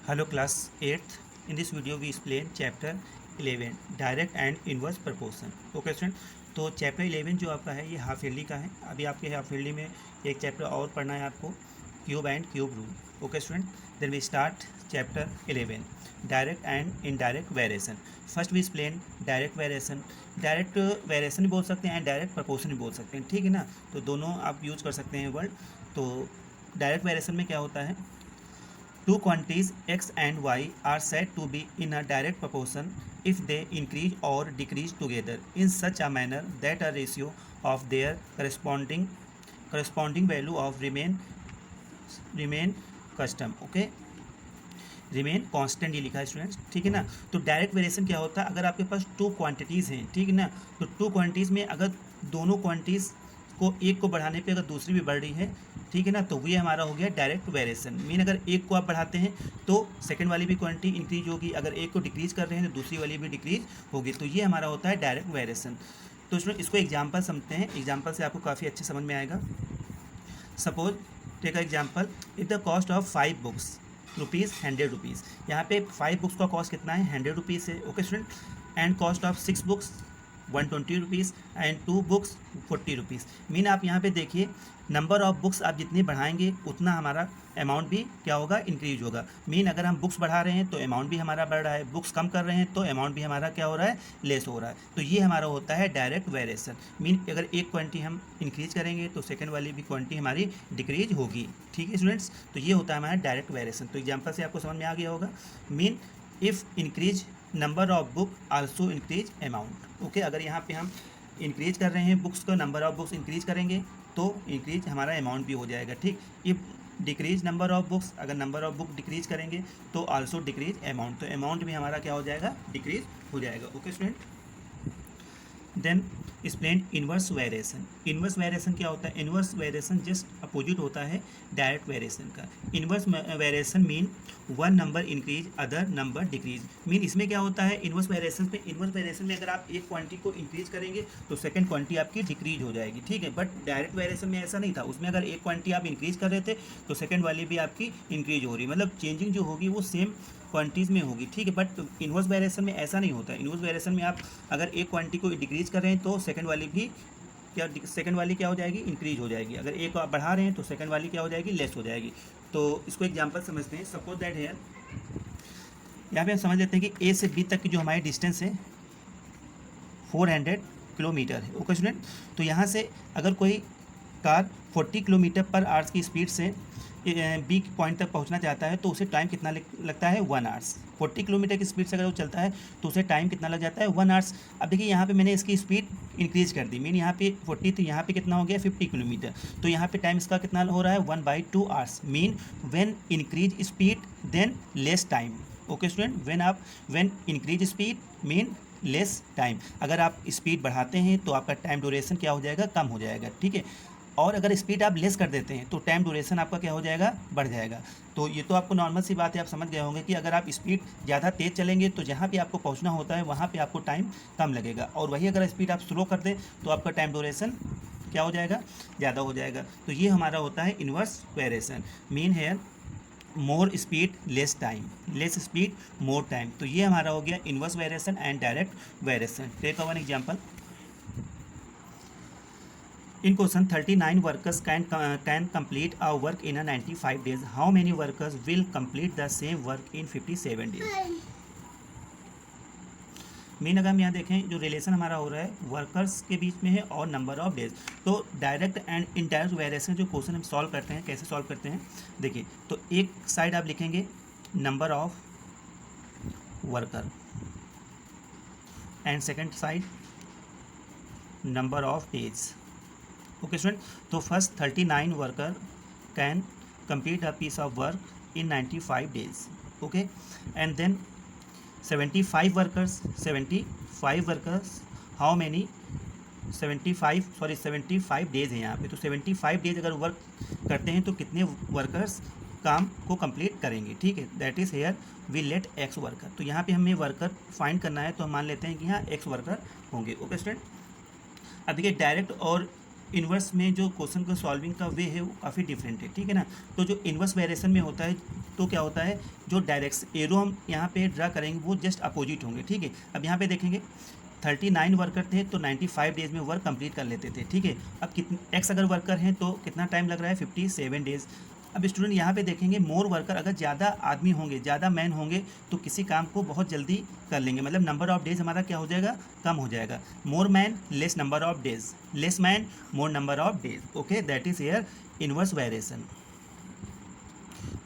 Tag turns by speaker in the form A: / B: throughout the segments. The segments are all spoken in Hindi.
A: Hello class 8th. In this video we explain chapter 11 direct and inverse proportion. Okay student, तो चैप्टर 11 जो आपका है ये हाफ ईयरली का है. अभी आपके हाफ ईयरली में एक चैप्टर और पढ़ना है आपको, cube and cube rule. Okay student, then we start chapter 11 direct and indirect variation. First we explain direct variation. Direct variation भी बोल सकते हैं एंड डायरेक्ट प्रपोर्शन भी बोल सकते हैं, ठीक है ना. तो दोनों आप यूज़ कर सकते हैं वर्ड. तो डायरेक्ट वेरिएशन में क्या होता है, two quantities x and y are said to be in a direct proportion if they increase or decrease together in such a manner that a ratio of their corresponding value of remain custom. Okay, remain constant ये लिखा है स्टूडेंट्स, ठीक है ना. तो डायरेक्ट वेरिएशन क्या होता है, अगर आपके पास टू क्वांटिटीज़ हैं, ठीक है ना, तो टू क्वांटिटीज़ में अगर दोनों क्वांटिटीज़ को एक को बढ़ाने पे अगर दूसरी भी बढ़ रही है, ठीक है ना, तो ये हमारा हो गया डायरेक्ट वेरिएशन. मीन अगर एक को आप बढ़ाते हैं तो सेकंड वाली भी क्वांटिटी इंक्रीज होगी, अगर एक को डिक्रीज कर रहे हैं तो दूसरी वाली भी डिक्रीज होगी. तो ये हमारा होता है डायरेक्ट वेरिएशन. तो इसमें इसको एग्जाम्पल समझते हैं. एग्जाम्पल से आपको काफ़ी अच्छे समझ में आएगा. Suppose take example, if the cost of 5 books rupees 100 rupees. यहाँ पे 5 बुक्स का कॉस्ट कितना है, 100 रुपीज़ है. Okay student, and cost of 6 books 120 rupees and 2 books 40 rupees. Mean आप यहाँ पे देखिए, नंबर ऑफ बुक्स आप जितनी बढ़ाएंगे उतना हमारा अमाउंट भी क्या होगा, इंक्रीज होगा. मीन अगर हम बुक्स बढ़ा रहे हैं तो अमाउंट भी हमारा बढ़ रहा है, बुक्स कम कर रहे हैं तो अमाउंट भी हमारा क्या हो रहा है, लेस हो रहा है. तो ये हमारा होता है डायरेक्ट वेरिएशन. मीन अगर एक क्वांटिटी हम इंक्रीज करेंगे तो सेकंड वाली भी क्वांटिटी हमारी डिक्रीज होगी. ठीक है स्टूडेंट्स, तो ये होता है हमारा डायरेक्ट वेरिएशन. तो एग्जाम्पल से आपको समझ में आ गया होगा. Mean if increase number of book also increase amount. Okay, अगर यहाँ पे हम इंक्रीज कर रहे हैं बुक्स का, नंबर ऑफ बुक्स इंक्रीज करेंगे तो इंक्रीज हमारा अमाउंट भी हो जाएगा. ठीक, if decrease number of books, अगर नंबर ऑफ बुक डिक्रीज करेंगे तो आल्सो डिक्रीज अमाउंट, तो अमाउंट भी हमारा क्या हो जाएगा, डिक्रीज हो जाएगा. Okay student, then explain inverse variation. Inverse variation क्या होता है, इन्वर्स वेरिएशन जस्ट अपोजिट होता है डायरेक्ट वेरिएशन का. Inverse variation mean one number increase other number decrease. Mean इसमें क्या होता है, इन्वर्स वेरिएशन पे, इन्वर्स वेरिएशन में अगर आप एक क्वांटिटी को इंक्रीज करेंगे तो सेकंड क्वांटिटी आपकी डिक्रीज हो जाएगी. ठीक है, बट डायरेक्ट वेरिएशन में ऐसा नहीं था. उसमें अगर एक क्वांटिटी आप इंक्रीज कर रहे थे तो सेकंड वाली भी आपकी इंक्रीज हो रही, मतलब चेंजिंग जो होगी वो सेम क्वांटिटीज़ में होगी. ठीक है, बट इन्वर्स वेरिएशन में ऐसा नहीं होता है. इन्वर्स वेरिएशन में आप अगर एक क्वांटिटी को डिक्रीज कर रहे हैं तो सेकंड वाली भी क्या, सेकंड वाली क्या हो जाएगी, इंक्रीज हो जाएगी. अगर एक आप बढ़ा रहे हैं तो सेकंड वाली क्या हो जाएगी, लेस हो जाएगी. तो इसको एग्जांपल समझते हैं. सपोज दैट हेयर, यहाँ पे हम समझ लेते हैं कि ए से बी तक की जो हमारी डिस्टेंस है 400 किलोमीटर है. ओके स्टूडेंट, तो यहाँ से अगर कोई कार 40 किलोमीटर पर आवर्स की स्पीड से बी पॉइंट तक पहुंचना चाहता है तो उसे टाइम कितना लगता है, 1 आवर्स. 40 किलोमीटर की स्पीड से अगर वो चलता है तो उसे टाइम कितना लग जाता है, 1 आवर्स. अब देखिए यहाँ पे मैंने इसकी स्पीड इंक्रीज कर दी. मीन यहाँ पे 40 तो यहाँ पे कितना हो गया, 50 किलोमीटर. तो यहाँ पे टाइम इसका कितना हो रहा है, 1/2 hours. Mean when increase speed than less time. Okay student, when increase speed mean less time. अगर आप स्पीड बढ़ाते हैं तो आपका टाइम ड्यूरेशन क्या हो जाएगा, कम हो जाएगा. ठीक है, और अगर स्पीड आप लेस कर देते हैं तो टाइम ड्यूरेशन आपका क्या हो जाएगा, बढ़ जाएगा. तो ये तो आपको नॉर्मल सी बात है, आप समझ गए होंगे कि अगर आप स्पीड ज़्यादा तेज़ चलेंगे तो जहाँ पे आपको पहुँचना होता है वहाँ पे आपको टाइम कम लगेगा, और वही अगर स्पीड आप स्लो कर दें तो आपका टाइम ड्यूरेशन क्या हो जाएगा, ज़्यादा हो जाएगा. तो ये हमारा होता है inverse variation. Mean here more speed less time, less speed more time. तो ये हमारा हो गया inverse variation and direct variation. Take one example. In question 39 workers can complete a work in a 95 days. How many workers will complete the same work in 57 days? Mean अगर हम यहाँ देखें जो रिलेशन हमारा हो रहा है वर्कर्स के बीच में है और नंबर ऑफ डेज. तो डायरेक्ट एंड इनडायरेक्ट वेरिएशन जो क्वेश्चन हम सॉल्व करते हैं, कैसे सॉल्व करते हैं देखिए. तो एक साइड आप लिखेंगे number of worker and second side number of days. Okay student, तो first 39 worker can complete a piece of work in 95 days. Okay, and then 75 workers how many, 75 days है यहाँ पे. तो 75 डेज अगर वर्क करते हैं तो कितने वर्कर्स काम को कंप्लीट करेंगे. ठीक है, that is here we let x worker. तो यहाँ पे हमें वर्कर फाइंड करना है तो हम मान लेते हैं कि यहाँ एक्स वर्कर होंगे. ओके स्टूडेंट, अब देखिए डायरेक्ट और इन्वर्स में जो क्वेश्चन का सॉल्विंग का वे है वो काफ़ी डिफरेंट है, ठीक है ना। तो जो इन्वर्स वेरिएशन में होता है तो क्या होता है, जो डायरेक्ट एरो हम यहाँ पे ड्रा करेंगे वो जस्ट अपोजिट होंगे, ठीक है। अब यहाँ पे देखेंगे 39 वर्कर थे तो 95 डेज में वर्क कंप्लीट कर लेते थे, ठीक है। अब कितने एक्स अगर वर्कर हैं तो कितना टाइम लग रहा है, 57 डेज। अब स्टूडेंट यहाँ पे देखेंगे मोर वर्कर, अगर ज़्यादा आदमी होंगे, ज़्यादा मैन होंगे तो किसी काम को बहुत जल्दी कर लेंगे, मतलब नंबर ऑफ डेज हमारा क्या हो जाएगा, कम हो जाएगा। More man less number of days, less man more number of days, okay, that is here inverse variation.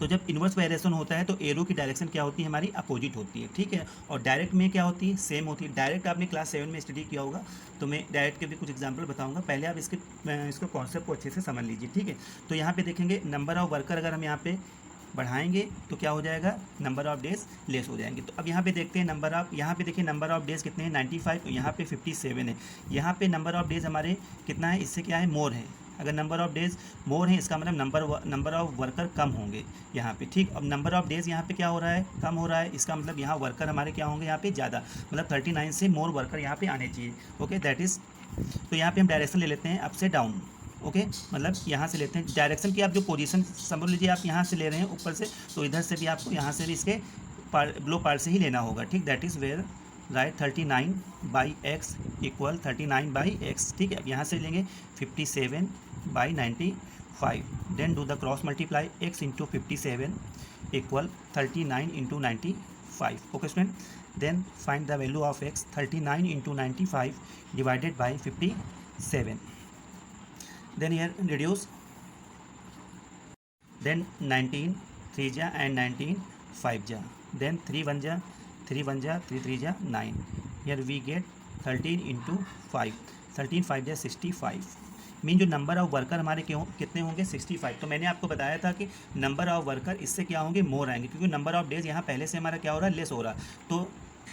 A: तो जब इन्वर्स वेरिएशन होता है तो एरो की डायरेक्शन क्या होती है, हमारी अपोजिट होती है, ठीक है। और डायरेक्ट में क्या होती है, सेम होती है। डायरेक्ट आपने क्लास 7 में स्टडी किया होगा, तो मैं डायरेक्ट के भी कुछ एग्जांपल बताऊंगा, पहले आप इसको कॉन्सेप्ट को अच्छे से समझ लीजिए, ठीक है। तो यहाँ पे देखेंगे नंबर ऑफ वर्कर अगर हम यहाँ पे बढ़ाएंगे तो क्या हो जाएगा, नंबर ऑफ डेज लेस हो जाएंगे। तो अब यहाँ पे देखते हैं नंबर ऑफ, यहाँ पे देखिए नंबर ऑफ डेज कितने हैं, 95, यहाँ पे 57 है। यहाँ पे नंबर ऑफ डेज हमारे कितना है, इससे क्या है, मोर है। अगर नंबर ऑफ डेज मोर है इसका मतलब नंबर ऑफ वर्कर कम होंगे यहाँ पे, ठीक। अब नंबर ऑफ डेज यहाँ पे क्या हो रहा है, कम हो रहा है, इसका मतलब यहाँ वर्कर हमारे क्या होंगे, यहाँ पे ज़्यादा, मतलब 39 से मोर वर्कर यहाँ पे आने चाहिए, ओके, दैट इज़। तो यहाँ पे हम डायरेक्शन ले लेते हैं अप से डाउन, ओके, मतलब यहाँ से लेते हैं डायरेक्शन की, आप जो पोजीशन समझ लीजिए आप यहाँ से ले रहे हैं ऊपर से, तो इधर से भी आपको यहाँ से भी इसके बिलो पार्ट से ही लेना होगा, ठीक। That is where right 39/x equal 39/x, ठीक है। अब यहाँ से लेंगे 57/95, then do the cross multiply, x into 57 equal 39 into 95, okay student. Then find the value of x, 39 into 95 divided by 57, then here reduce, then 19 3 जा and 19 5 जा, then 3 1 जा 3 1 जा 3 3 जा 9, here we get 13 into 5, 13 5 जा 65, मीन जो नंबर ऑफ वर्कर हमारे कितने होंगे, 65। तो मैंने आपको बताया था कि नंबर ऑफ वर्कर इससे क्या होंगे, मोर आएंगे, क्योंकि नंबर ऑफ डेज यहाँ पहले से हमारा क्या हो रहा है, लेस हो रहा है। तो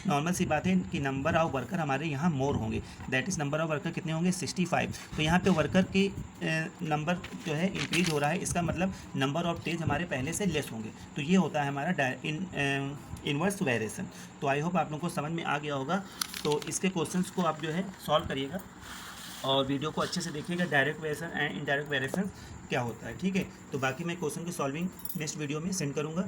A: नॉर्मल सी बात है कि नंबर ऑफ वर्कर हमारे यहाँ मोर होंगे, that is number of worker कितने होंगे, 65। तो यहाँ पे वर्कर की नंबर जो है इंक्रीज हो रहा है, इसका मतलब नंबर ऑफ डेज हमारे पहले से लेस होंगे। तो ये होता है हमारा इन्वर्स वेरिएशन। तो आई होप आप लोगों को समझ में आ गया होगा। तो इसके क्वेश्चंस को आप जो है सॉल्व करिएगा और वीडियो को अच्छे से देखिएगा, direct variation and indirect variation क्या होता है, ठीक है। तो बाकी मैं क्वेश्चन की सॉल्विंग नेक्स्ट वीडियो में सेंड करूँगा।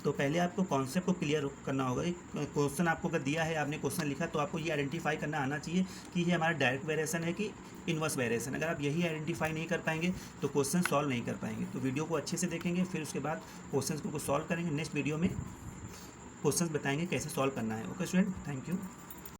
A: तो पहले आपको कॉन्सेप्ट को क्लियर करना होगा। एक क्वेश्चन आपको अगर दिया है, आपने क्वेश्चन लिखा, तो आपको ये आइडेंटिफाई करना आना चाहिए कि ये हमारा डायरेक्ट वेरिएशन है कि इन्वर्स वेरिएशन। अगर आप यही आइडेंटिफाई नहीं कर पाएंगे तो क्वेश्चन सॉल्व नहीं कर पाएंगे। तो वीडियो को अच्छे से देखेंगे, फिर उसके बाद क्वेश्चन को सॉल्व करेंगे। नेक्स्ट वीडियो में क्वेश्चन बताएंगे कैसे सॉल्व करना है। Okay student, thank you.